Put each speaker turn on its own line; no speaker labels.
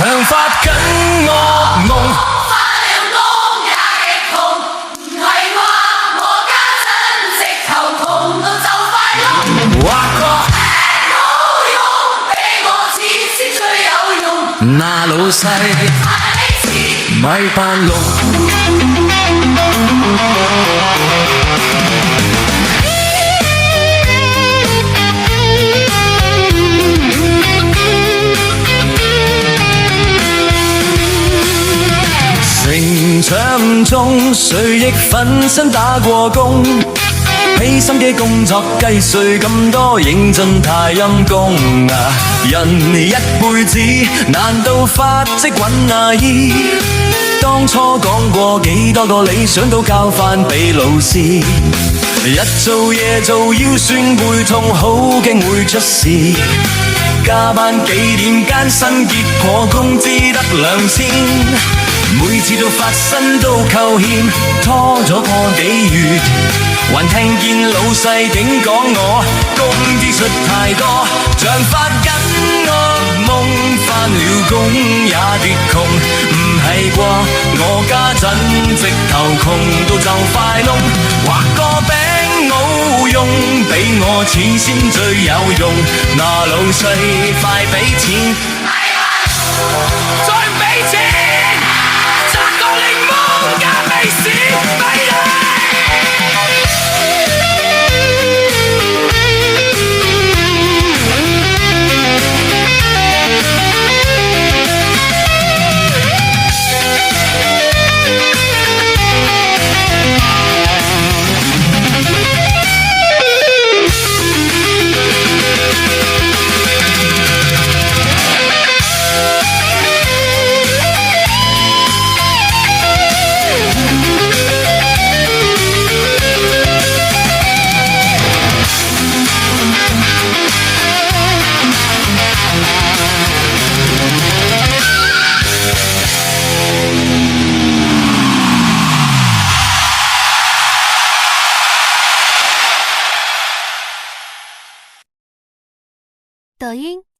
長發緊惡夢。
發了工也極窮，唔係話我家陣直頭窮到就快碌。
畫個
冇用，俾我錢先最有用。
那老細
買錢
咪扮聾。成長中，誰亦奮身打過工，俾心機工作計稅咁多，認真太陰功啊！人一輩子，難道發跡揾阿姨？當初講過幾多個理想都交返俾老師，日做夜做腰酸背痛，好驚會出事。加班幾點艱辛，結果工資得2000，每次到發薪都扣欠，拖咗個幾月，還聽見老細竟講我工資出太多，像發緊惡夢，返了工也跌窮，唔係啩？我家陣直頭窮到就快窿，畫個餅冇用，俾我錢先最有用，嗱老細快俾錢，再俾錢，摘個檸檬加美士俾你。
抖音。